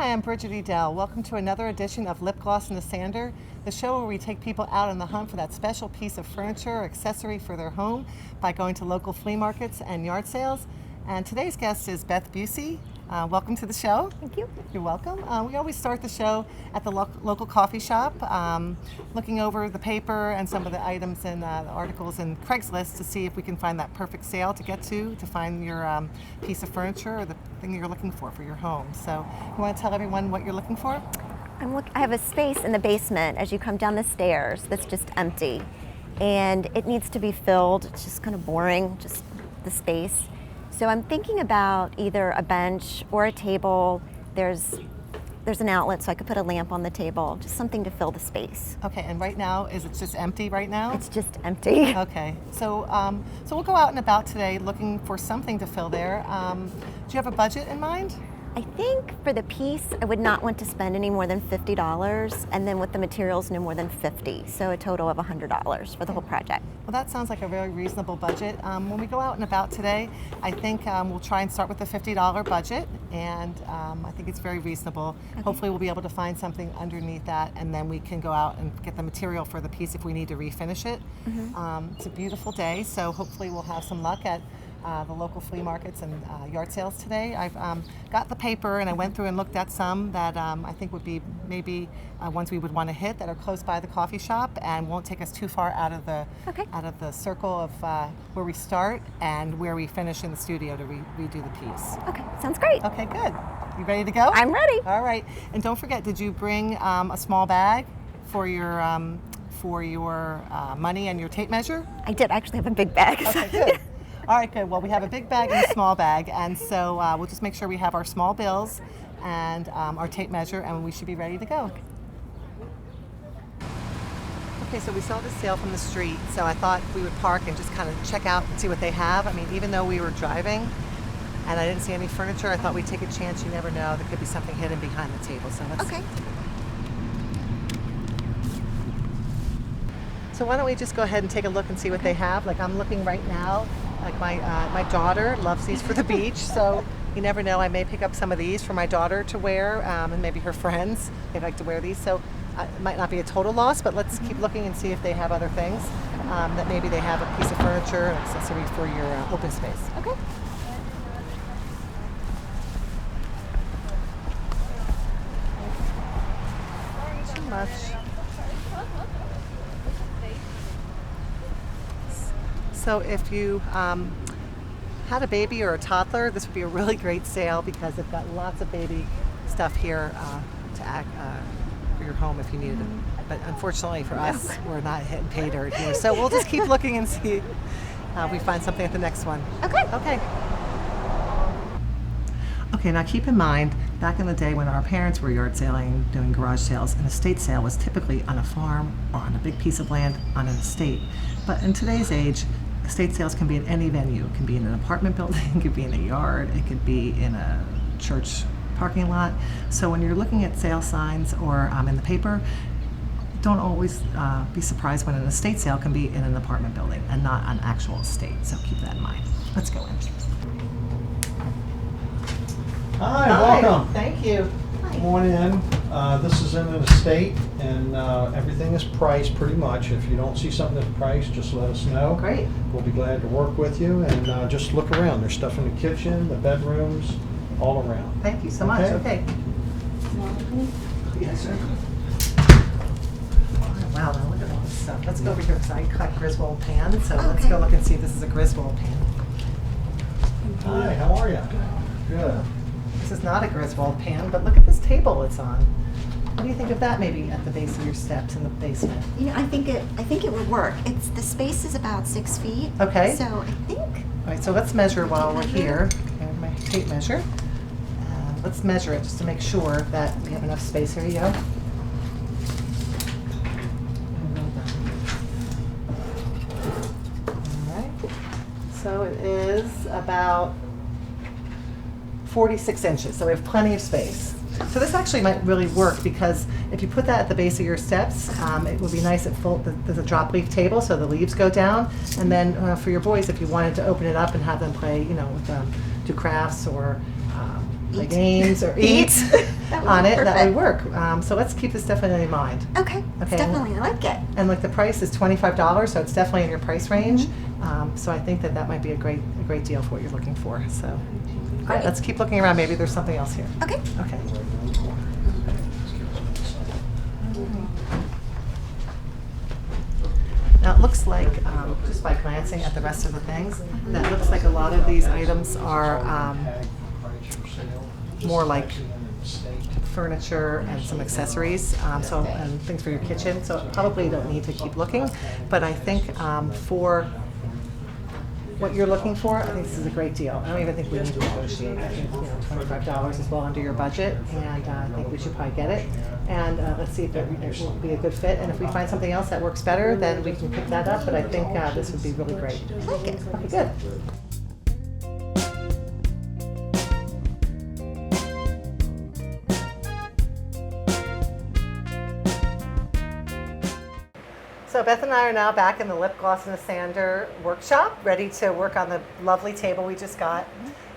Hi, I'm Bridget Edell. Welcome to another edition of Lip Gloss and the Sander, the show where we take people out on the hunt for that special piece of furniture or accessory for their home by going to local flea markets and yard sales. And today's guest is Beth Busey. Welcome to the show. Thank you. You're welcome. We always start the show at the local coffee shop, looking over the paper and some of the items and the articles in Craigslist to see if we can find that perfect sale to get to find your piece of furniture or the thing you're looking for your home. So you want to tell everyone what you're looking for? I have a space in the basement as you come down the stairs that's just empty, and it needs to be filled. It's just kind of boring, just the space. So I'm thinking about either a bench or a table. There's an outlet, so I could put a lamp on the table, just something to fill the space. Okay, and right now, is it just empty right now? It's just empty. Okay, so so we'll go out and about today looking for something to fill there. Do you have a budget in mind? I think for the piece, I would not want to spend any more than $50, and then with the materials, no more than $50. So a total of $100 for the whole project. Well, that sounds like a very reasonable budget. When we go out and about today, I think we'll try and start with the $50 budget, and I think it's very reasonable. Okay. Hopefully we'll be able to find something underneath that, and then we can go out and get the material for the piece if we need to refinish it. Mm-hmm. It's a beautiful day, so hopefully we'll have some luck at the local flea markets and yard sales today. I've got the paper and I went through and looked at some that I think would be maybe ones we would want to hit that are close by the coffee shop and won't take us too far out of the circle of where we start and where we finish in the studio to redo the piece. Okay, sounds great. Okay, good. You ready to go? I'm ready. All right, and don't forget, did you bring a small bag for your money and your tape measure? I did. I actually have a big bag. Okay, good. All right, good. Well, we have a big bag and a small bag, and so we'll just make sure we have our small bills and our tape measure, and we should be ready to go. Okay, so we saw the sale from the street, so I thought we would park and just kind of check out and see what they have. I mean, even though we were driving and I didn't see any furniture, I thought we'd take a chance. You never know. There could be something hidden behind the table, so let's... Okay. So why don't we just go ahead and take a look and see what they have. Like, I'm looking right now. Like my daughter loves these for the beach, so you never know. I may pick up some of these for my daughter to wear, and maybe her friends. They like to wear these, so it might not be a total loss. But let's keep looking and see if they have other things that maybe they have a piece of furniture, an accessory for your open space. Okay. Too much. So if you had a baby or a toddler, this would be a really great sale because they've got lots of baby stuff here to act for your home if you needed it. But unfortunately for us, we're not hitting pay dirt here. So we'll just keep looking and see if we find something at the next one. Okay. Okay. Okay, now keep in mind, back in the day when our parents were yard selling, doing garage sales, an estate sale was typically on a farm or on a big piece of land on an estate. But in today's age, estate sales can be at any venue. It can be in an apartment building, it could be in a yard, it could be in a church parking lot. So when you're looking at sale signs or in the paper, don't always be surprised when an estate sale can be in an apartment building and not an actual estate. So keep that in mind. Let's go in. Hi, welcome. Thank you. Come on in. This is in an estate, and everything is priced pretty much. If you don't see something that's priced, just let us know. Great. We'll be glad to work with you, and just look around. There's stuff in the kitchen, the bedrooms, all around. Thank you so much. Okay. Yes, sir. Wow, now look at all this stuff. Let's go over here because I cut Griswold pan, so let's go look and see if this is a Griswold pan. Hi, how are you? Good. This is not a Griswold pan, but look at this table it's on. What do you think of that maybe at the base of your steps in the basement? You know, I think it would work. The space is about 6 feet. Okay. So I think. All right, so let's measure while we're here. Okay, my tape measure. Let's measure it just to make sure that we have enough space. Here you go. All right. So it is about 46 inches, so we have plenty of space. So this actually might really work because if you put that at the base of your steps, it would be nice at full. There's a drop leaf table, so the leaves go down. And then for your boys, if you wanted to open it up and have them play, with do crafts or play games or eat on it, that would work. So let's keep this definitely in mind. Okay, definitely, I like it. And like the price is $25, so it's definitely in your price range. So I think that might be a great deal for what you're looking for. So all right, let's keep looking around. Maybe there's something else here. Okay. Okay. Now it looks like, just by glancing at the rest of the things, that looks like a lot of these items are more like furniture and some accessories, and things for your kitchen. So probably don't need to keep looking, but I think for what you're looking for, I think this is a great deal. I don't even think we need to negotiate. I think $25 is well under your budget, and I think we should probably get it. And let's see if it will be a good fit. And if we find something else that works better, then we can pick that up. But I think this would be really great. I like it. Okay, good. So Beth and I are now back in the lip gloss and the sander workshop, ready to work on the lovely table we just got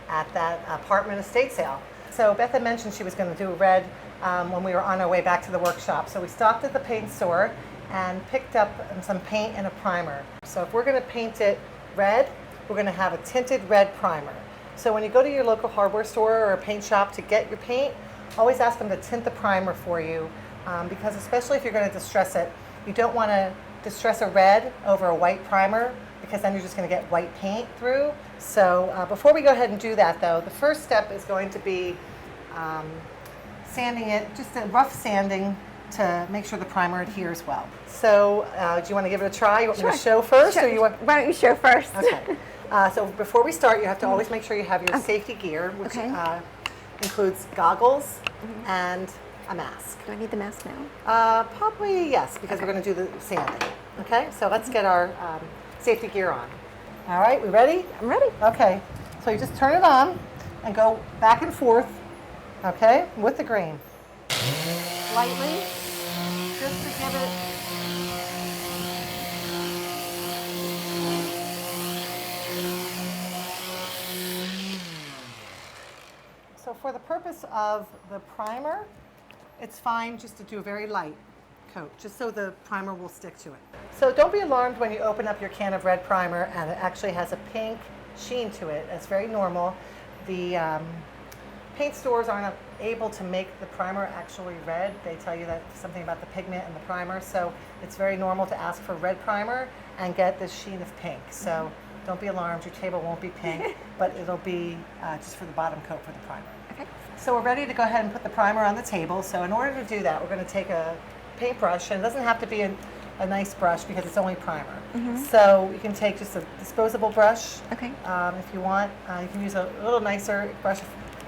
at that apartment estate sale. So Beth had mentioned she was going to do a red when we were on our way back to the workshop. So we stopped at the paint store and picked up some paint and a primer. So if we're going to paint it red, we're going to have a tinted red primer. So when you go to your local hardware store or a paint shop to get your paint, always ask them to tint the primer for you, because especially if you're going to distress it, you don't want to distress a red over a white primer, because then you're just going to get white paint through. So before we go ahead and do that though, the first step is going to be sanding it, just a rough sanding to make sure the primer adheres well. So do you want to give it a try? You want me to show first? Or you want... Why don't you show first? Okay. So before we start, you have to always make sure you have your safety gear, which includes goggles and a mask. Do I need the mask now? Probably yes, because we're going to do the sanding. Okay, so let's get our safety gear on. All right, we ready? I'm ready. Okay, so you just turn it on and go back and forth, okay, with the green. Lightly, just to give it. So for the purpose of the primer, it's fine just to do a very light coat, just so the primer will stick to it. So don't be alarmed when you open up your can of red primer and it actually has a pink sheen to it. That's very normal. The paint stores aren't able to make the primer actually red. They tell you that something about the pigment and the primer, so it's very normal to ask for red primer and get this sheen of pink. So don't be alarmed, your table won't be pink, but it'll be just for the bottom coat for the primer. Okay. So we're ready to go ahead and put the primer on the table. So in order to do that, we're going to take a paintbrush, and it doesn't have to be a nice brush because it's only primer. So you can take just a disposable brush. Okay. If you want, you can use a little nicer brush,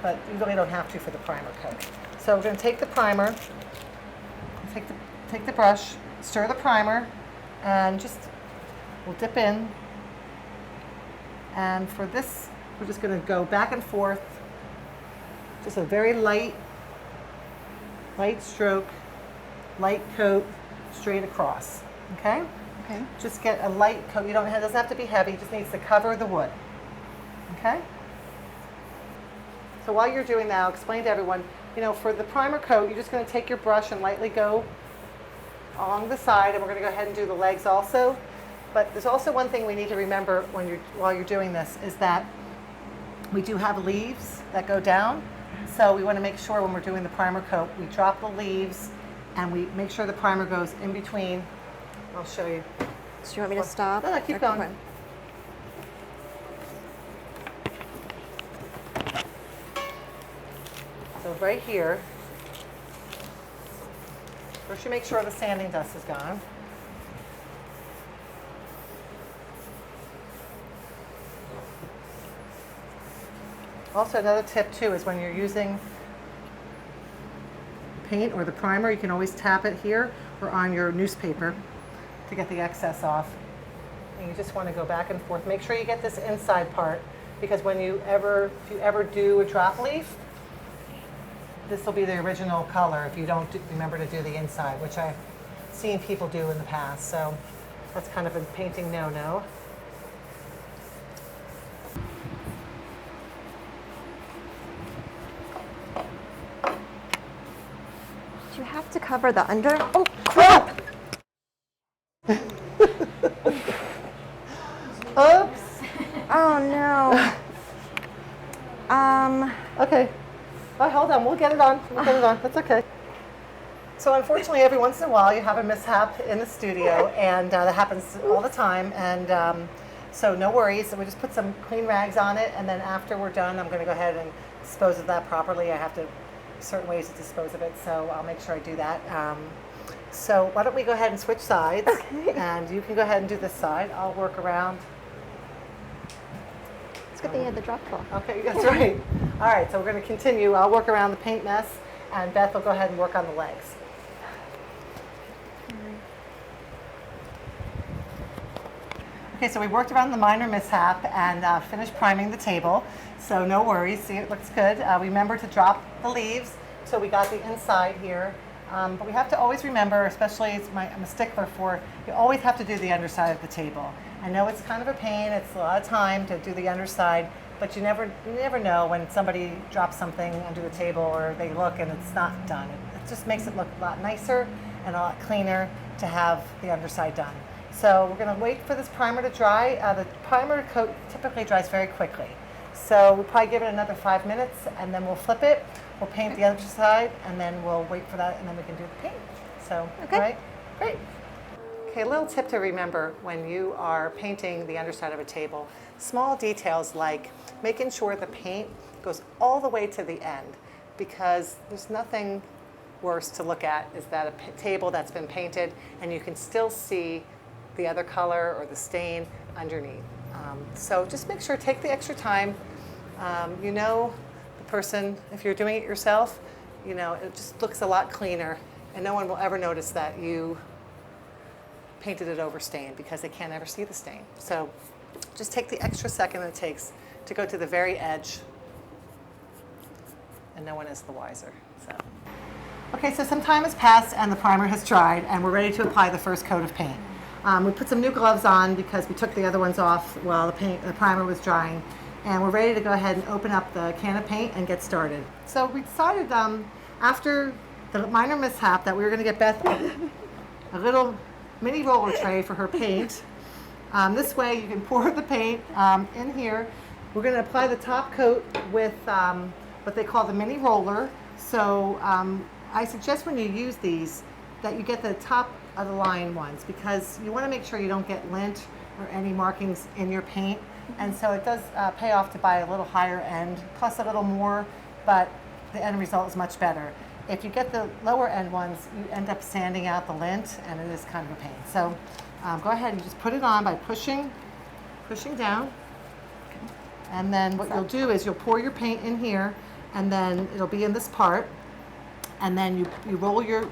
but you really don't have to for the primer coat. So we're going to take the primer, take the brush, stir the primer, and we'll dip in. And for this, we're just going to go back and forth, just a very light stroke, light coat, straight across. Okay? Okay. Just get a light coat. It doesn't have to be heavy. It just needs to cover the wood. Okay? So while you're doing that, I'll explain to everyone, for the primer coat, you're just going to take your brush and lightly go along the side, and we're going to go ahead and do the legs also. But there's also one thing we need to remember while you're doing this, is that we do have leaves that go down. So we want to make sure when we're doing the primer coat, we drop the leaves and we make sure the primer goes in between. I'll show you. So you want me to stop? No, keep going. So right here, first you make sure the sanding dust is gone. Also, another tip too is when you're using paint or the primer, you can always tap it here or on your newspaper to get the excess off. And you just want to go back and forth. Make sure you get this inside part, because if you ever do a drop leaf, this will be the original color if you don't remember to do the inside, which I've seen people do in the past. So that's kind of a painting no-no. cover the under. Oh, crap! Oops. Oh, no. Okay. Oh, hold on. We'll get it on. We'll get it on. That's okay. So unfortunately, every once in a while, you have a mishap in the studio, and that happens all the time. And so no worries. We just put some clean rags on it, and then after we're done, I'm going to go ahead and dispose of that properly. I have to certain ways to dispose of it, so I'll make sure I do that. So why don't we go ahead and switch sides, and you can go ahead and do this side. I'll work around. It's good that you had the drop cloth. Okay, that's right. All right, so we're going to continue. I'll work around the paint mess, and Beth will go ahead and work on the legs. Okay, so we worked around the minor mishap and finished priming the table, so no worries. See, it looks good. We remember to drop the leaves, so we got the inside here. But we have to always remember, especially I'm a stickler for, you always have to do the underside of the table. I know it's kind of a pain, it's a lot of time to do the underside, but you never know when somebody drops something under the table or they look and it's not done. It just makes it look a lot nicer and a lot cleaner to have the underside done. So we're going to wait for this primer to dry. The primer coat typically dries very quickly. So we'll probably give it another 5 minutes and then we'll flip it. We'll paint the other side and then we'll wait for that and then we can do the paint. So, okay. All right, great. Okay, a little tip to remember when you are painting the underside of a table. Small details like making sure the paint goes all the way to the end, because there's nothing worse to look at is that a table that's been painted and you can still see the other color or the stain underneath. So just make sure, take the extra time. You know, the person, if you're doing it yourself, you know, it just looks a lot cleaner and no one will ever notice that you painted it over stain because they can't ever see the stain. So just take the extra second it takes to go to the very edge and no one is the wiser. So. Okay, so some time has passed and the primer has dried and we're ready to apply the first coat of paint. We put some new gloves on because we took the other ones off while the primer was drying, and we're ready to go ahead and open up the can of paint and get started. So we decided after the minor mishap that we were going to get Beth a little mini roller tray for her paint. This way you can pour the paint in here. We're going to apply the top coat with what they call the mini roller. So I suggest when you use these that you get the top of the line ones because you want to make sure you don't get lint or any markings in your paint. And so it does pay off to buy a little higher end, plus a little more, but the end result is much better. If you get the lower end ones, you end up sanding out the lint and it is kind of a pain. So go ahead and just put it on by pushing down. And then what you'll do is you'll pour your paint in here and then it'll be in this part. And then you roll your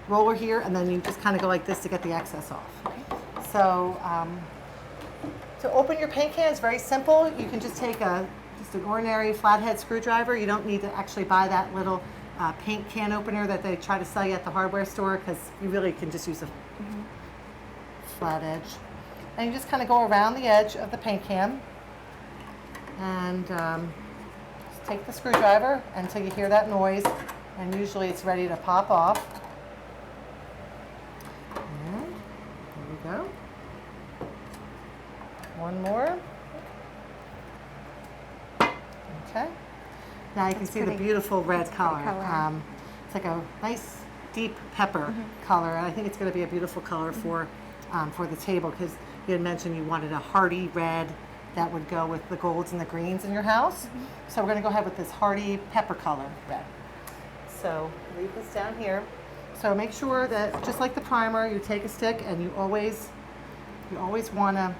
roller here and then you just kind of go like this to get the excess off. So to open your paint can is very simple. You can just take just an ordinary flathead screwdriver. You don't need to actually buy that little paint can opener that they try to sell you at the hardware store because you really can just use a flat edge. And you just kind of go around the edge of the paint can and just take the screwdriver until you hear that noise, and usually it's ready to pop off. And there we go. One more. Okay. Now you can see the beautiful red color. It's like a nice deep pepper color, and I think it's going to be a beautiful color for the table because you had mentioned you wanted a hearty red that would go with the golds and the greens in your house. So we're going to go ahead with this hearty pepper color red. So leave this down here. So make sure that just like the primer, you take a stick and you always want to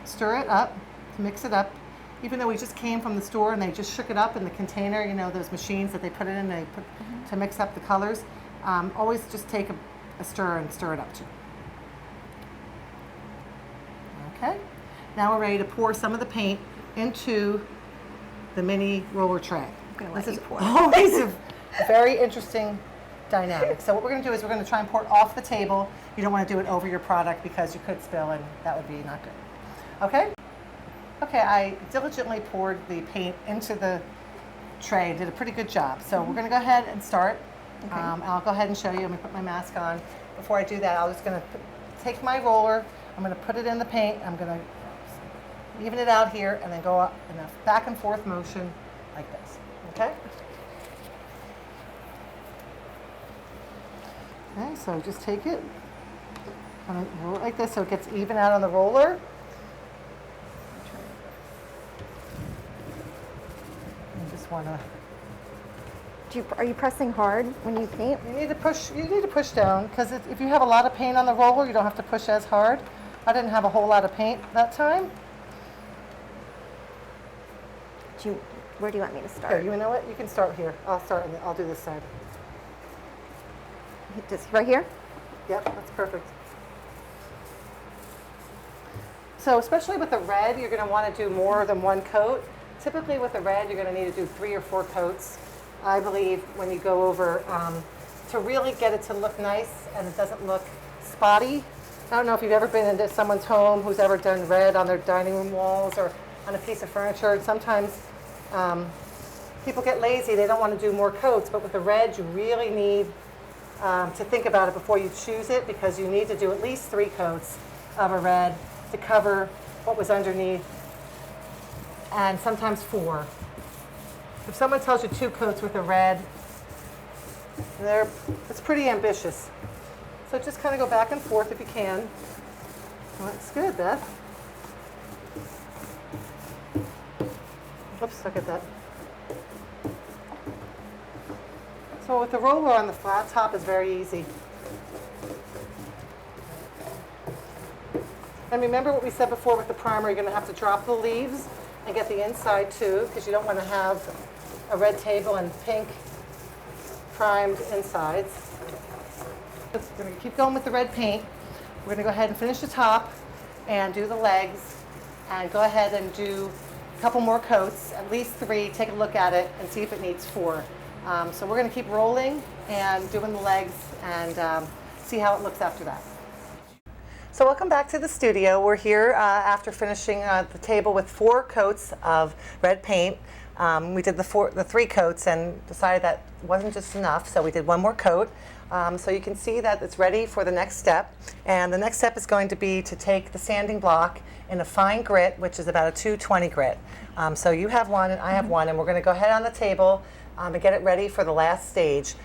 stir it up to mix it up. Even though we just came from the store and they just shook it up in the container, you know, those machines that they put it in, they put to mix up the colors. Always just take a stir and stir it up too. Okay. Now we're ready to pour some of the paint into the mini roller tray. This is always a very interesting dynamic. So what we're going to do is we're going to try and pour it off the table. You don't want to do it over your product because you could spill and that would be not good. Okay? Okay, I diligently poured the paint into the tray and did a pretty good job. So we're going to go ahead and start Okay. And I'll go ahead and show you. I'm gonna put my mask on. Before I do that, I'm just gonna take my roller. I'm gonna put it in the paint. I'm gonna even it out here and then go up in a back and forth motion like this. Okay? Okay, so just take it, kind of roll it like this so it gets even out on the roller. You just want to. Are you pressing hard when you paint? You need to push. You need to push down because if you have a lot of paint on the roller, you don't have to push as hard. I didn't have a whole lot of paint that time. Where do you want me to start? Here, you know what? You can start here. I'll start. I'll do this side. Just right here? Yep, that's perfect. So especially with the red, you're going to want to do more than one coat. Typically with the red, you're going to need to do 3 or 4 coats. I believe when you go over to really get it to look nice and it doesn't look spotty. I don't know if you've ever been into someone's home who's ever done red on their dining room walls or on a piece of furniture. Sometimes people get lazy, they don't want to do more coats, but with the red you really need to think about it before you choose it because you need to do at least 3 coats of a red to cover what was underneath and sometimes 4. If someone tells you 2 coats with a red, it's pretty ambitious. So just kind of go back and forth if you can. Well, that's good, Beth. Oops, look at that. So with the roller on the flat top is very easy. And remember what we said before with the primer, you're going to have to drop the leaves and get the inside too, because you don't want to have a red table and pink primed insides. We're going to keep going with the red paint. We're going to go ahead and finish the top and do the legs and go ahead and do a couple more coats, at least 3, take a look at it and see if it needs 4. So we're going to keep rolling and doing the legs and see how it looks after that. So welcome back to the studio. We're here after finishing the table with 4 coats of red paint. We did the 3 coats and decided that wasn't just enough, so we did 1 more coat. So you can see that it's ready for the next step. And the next step is going to be to take the sanding block in a fine grit, which is about a 220 grit. So you have 1 and I have 1, and we're going to go ahead on the table and get it ready for the last stage.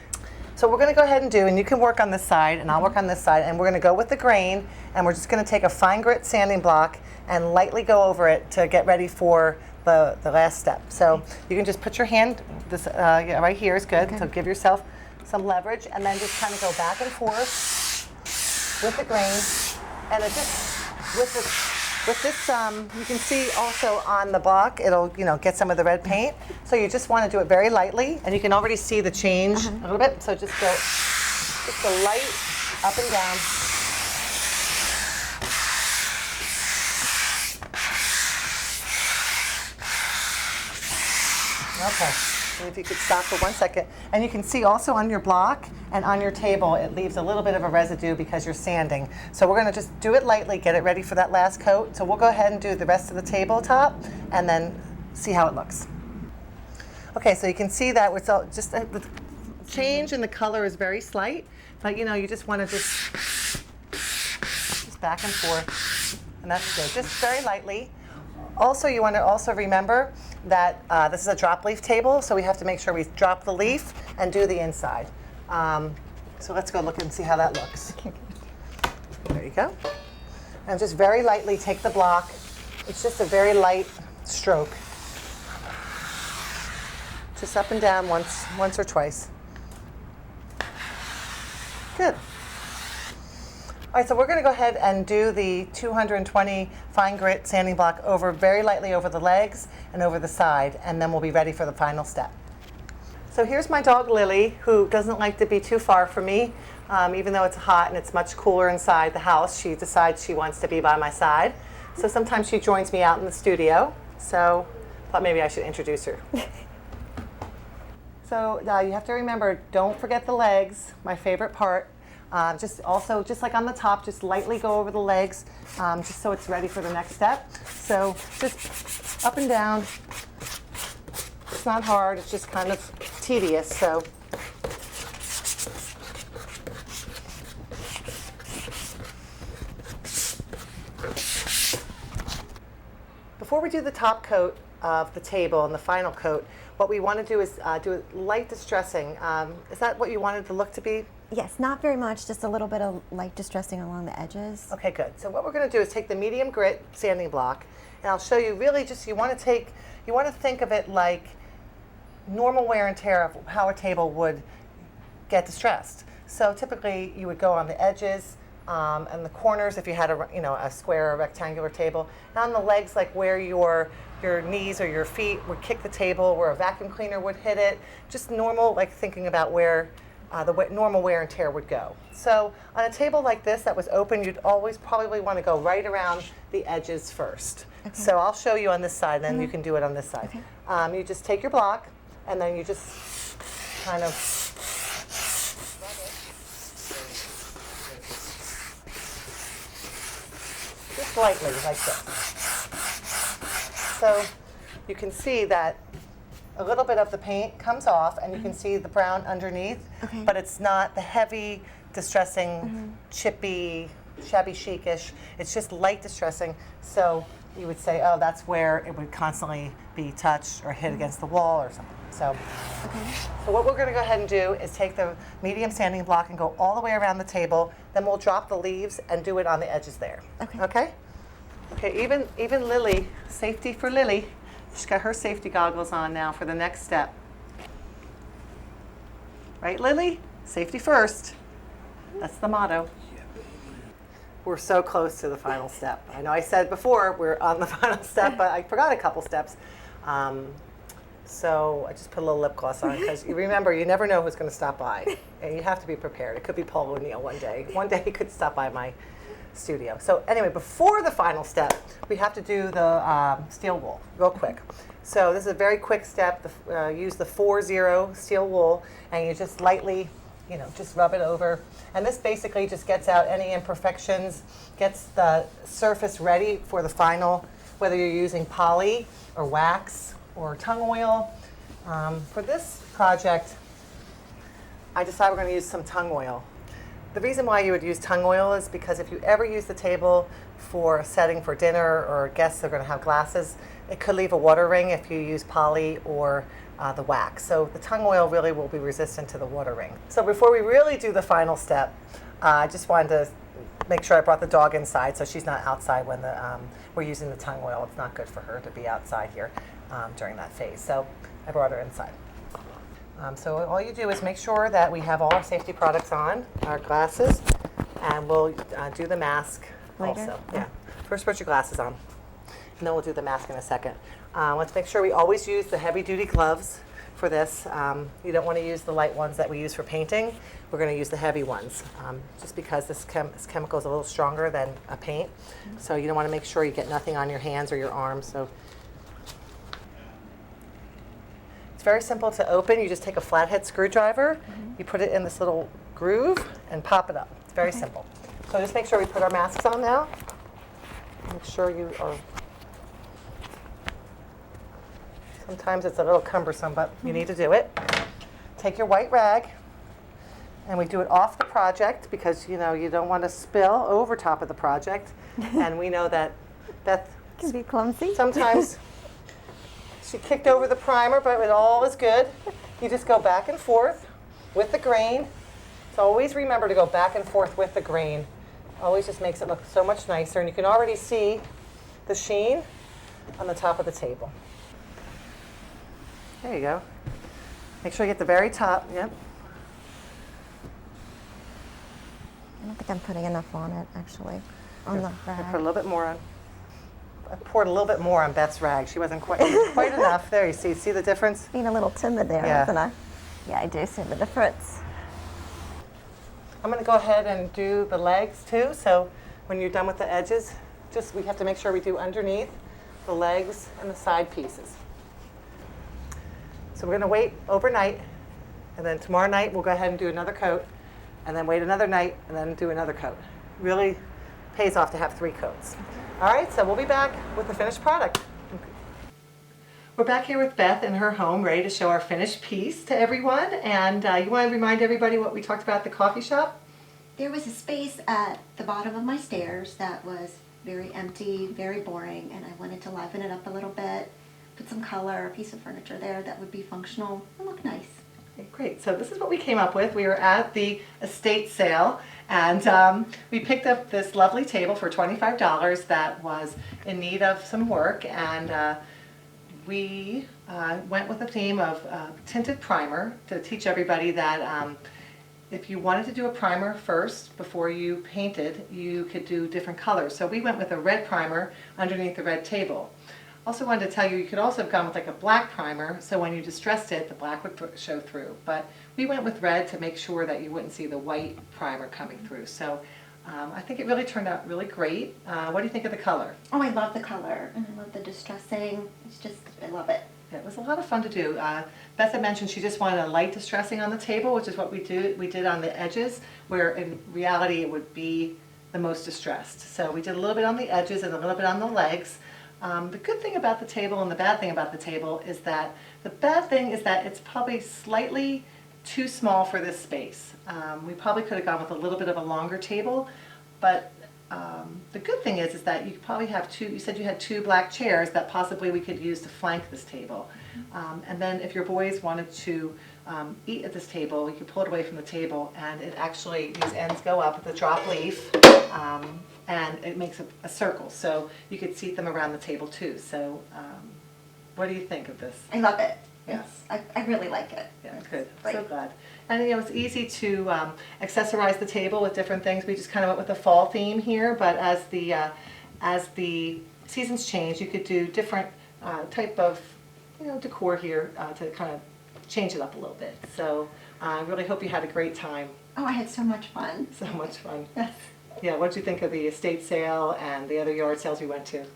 So we're going to go ahead and do, and you can work on this side and I'll work on this side, and we're going to go with the grain, and we're just going to take a fine grit sanding block and lightly go over it to get ready for the last step. So you can just put your hand, this right here is good, so give yourself some leverage, and then just kind of go back and forth with the grain, and it just with this you can see also on the block it'll get some of the red paint. So you just want to do it very lightly, and you can already see the change a little bit. So just go light up and down. Okay. And if you could stop for 1 second. And you can see also on your block and on your table, it leaves a little bit of a residue because you're sanding. So we're going to just do it lightly, get it ready for that last coat. So we'll go ahead and do the rest of the tabletop and then see how it looks. Okay, so you can see that it's all just the change in the color is very slight, but you just want to just back and forth, and that's good. Just very lightly. Also, you want to also remember that this is a drop leaf table, so we have to make sure we drop the leaf and do the inside. So let's go look and see how that looks. There you go. And just very lightly take the block. It's just a very light stroke. Just up and down once or twice. Good. All right, so we're going to go ahead and do the 220 fine grit sanding block very lightly over the legs and over the side, and then we'll be ready for the final step. So here's my dog Lily, who doesn't like to be too far from me. Even though it's hot and it's much cooler inside the house, she decides she wants to be by my side. So sometimes she joins me out in the studio. So I thought maybe I should introduce her. So you have to remember, don't forget the legs, my favorite part. Just like on the top, just lightly go over the legs, just so it's ready for the next step. So just up and down. It's not hard, it's just kind of tedious. So before we do the top coat of the table and the final coat, what we want to do is do a light distressing. Is that what you wanted the look to be? Yes, not very much, just a little bit of light distressing along the edges. Okay, good. So what we're going to do is take the medium grit sanding block, and I'll show you really just, you want to think of it like normal wear and tear of how a table would get distressed. So typically you would go on the edges and the corners if you had a square or rectangular table, and on the legs like where your knees or your feet would kick the table, where a vacuum cleaner would hit it, just normal, like thinking about where normal wear and tear would go. So on a table like this that was open, you'd always probably want to go right around the edges first. Okay. So I'll show you on this side, and then you can do it on this side. Okay. You just take your block, and then you just kind of just lightly like this. So you can see that a little bit of the paint comes off, and you can see the brown underneath, but it's not the heavy, distressing, chippy, shabby chic-ish. It's just light distressing. So you would say, oh, that's where it would constantly be touched or hit against the wall or something. So, so what we're going to go ahead and do is take the medium sanding block and go all the way around the table. Then we'll drop the leaves and do it on the edges there. Okay? Okay, even Lily, safety for Lily. She's got her safety goggles on now for the next step. Right, Lily? Safety first. That's the motto. We're so close to the final step. I know I said before we're on the final step, but I forgot a couple steps. So I just put a little lip gloss on because you remember, you never know who's going to stop by. And you have to be prepared. It could be Paul O'Neill one day. One day he could stop by my studio. So anyway, before the final step, we have to do the steel wool real quick. So this is a very quick step. Use the 4-0 steel wool, and you just lightly, just rub it over. And this basically just gets out any imperfections, gets the surface ready for the final, whether you're using poly or wax or tung oil. For this project, I decided we're going to use some tung oil. The reason why you would use tung oil is because if you ever use the table for a setting for dinner or guests that are going to have glasses, it could leave a water ring if you use poly or the wax. So the tung oil really will be resistant to the water ring. So before we really do the final step, I just wanted to make sure I brought the dog inside so she's not outside when we're using the tung oil. It's not good for her to be outside here during that phase. So I brought her inside. So all you do is make sure that we have all our safety products on, our glasses, and we'll do the mask later. Also. Yeah. First put your glasses on, and then we'll do the mask in a second. Let's make sure we always use the heavy-duty gloves for this. You don't want to use the light ones that we use for painting. We're going to use the heavy ones, just because this chemical is a little stronger than a paint. So you don't want to make sure you get nothing on your hands or your arms. So it's very simple to open. You just take a flathead screwdriver, you put it in this little groove, and pop it up. It's very simple. So just make sure we put our masks on now. Make sure you are. Sometimes it's a little cumbersome, but you need to do it. Take your white rag, and we do it off the project because you don't want to spill over top of the project. And we know that Beth Can be clumsy. sometimes she kicked over the primer, but it all is good. You just go back and forth with the grain. So always remember to go back and forth with the grain. Always just makes it look so much nicer, and you can already see the sheen on the top of the table. There you go. Make sure you get the very top. Yep. I don't think I'm putting enough on it, actually, on the I rag. put a little bit more on. I poured a little bit more on Beth's rag. She wasn't quite enough. There, you see the difference? Being a little timid there, Yeah. wasn't I? Yeah, I do see the difference. I'm going to go ahead and do the legs too. So when you're done with the edges, we have to make sure we do underneath the legs and the side pieces. So we're going to wait overnight, and then tomorrow night we'll go ahead and do another coat, and then wait another night, and then do another coat. Really pays off to have 3 coats. All right, so we'll be back with the finished product. We're back here with Beth in her home, ready to show our finished piece to everyone. And you want to remind everybody what we talked about at the coffee shop? There was a space at the bottom of my stairs that was very empty, very boring, and I wanted to liven it up a little bit, put some color, a piece of furniture there that would be functional and look nice. Okay, great. So this is what we came up with. We were at the estate sale, and we picked up this lovely table for $25 that was in need of some work, and we went with the theme of tinted primer to teach everybody that if you wanted to do a primer first before you painted, you could do different colors. So we went with a red primer underneath the red table. Also wanted to tell you, you could also have gone with like a black primer, so when you distressed it, the black would show through. But we went with red to make sure that you wouldn't see the white primer coming through. So I think it really turned out really great. What do you think of the color? Oh, I love the color, and I love the distressing. It's just, I love it. It was a lot of fun to do. Beth had mentioned she just wanted a light distressing on the table, which is what we did on the edges, where in reality it would be the most distressed. So we did a little bit on the edges and a little bit on the legs. The good thing about the table and the bad thing about the table is that the bad thing is that it's probably slightly too small for this space. We probably could have gone with a little bit of a longer table, but the good thing is that you probably have you said you had two black chairs that possibly we could use to flank this table. And then if your boys wanted to eat at this table, you could pull it away from the table, and it actually, these ends go up with a drop leaf, and it makes a circle, so you could seat them around the table too. So what do you think of this? I love it. Yeah. I really like it. Yeah, It's good. great. So glad. And it's easy to accessorize the table with different things. We just kind of went with the fall theme here, but as the seasons change, you could do different type of decor here to kind of change it up a little bit. So I really hope you had a great time. Oh, I had so much fun. So much fun. Yes. Yeah, what did you think of the estate sale and the other yard sales we went to?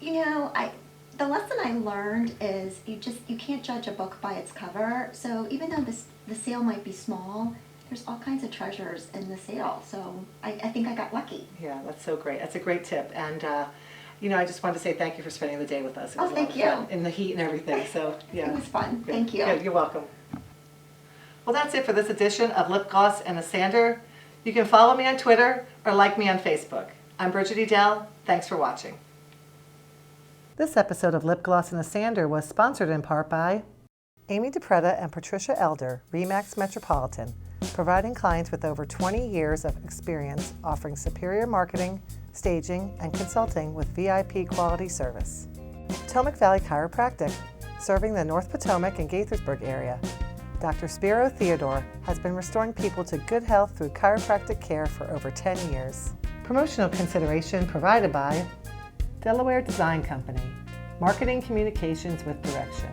The lesson I learned is you can't judge a book by its cover. So even though the sale might be small, there's all kinds of treasures in the sale. So I think I got lucky. Yeah, that's so great. That's a great tip. And I just wanted to say thank you for spending the day with us. It was thank a lot of fun in the heat and everything. So yeah, It was fun. Good. Thank you. Good. You're welcome. Well, that's it for this edition of Lip Gloss and a Sander. You can follow me on Twitter or like me on Facebook. I'm Bridget Edell. Thanks for watching. This episode of Lip Gloss and a Sander was sponsored in part by Amy DePretta and Patricia Elder, Remax Metropolitan, providing clients with over 20 years of experience offering superior marketing, staging, and consulting with VIP quality service. Potomac Valley Chiropractic, serving the North Potomac and Gaithersburg area. Dr. Spiro Theodore has been restoring people to good health through chiropractic care for over 10 years. Promotional consideration provided by Delaware Design Company, Marketing Communications with Direction.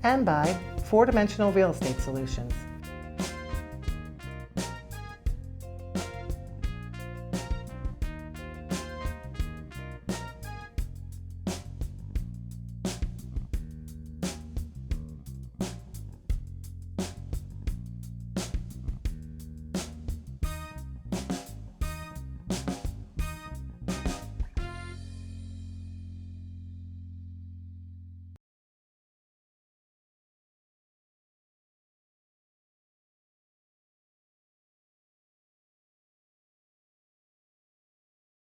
And by 4 Dimensional Real Estate Solutions,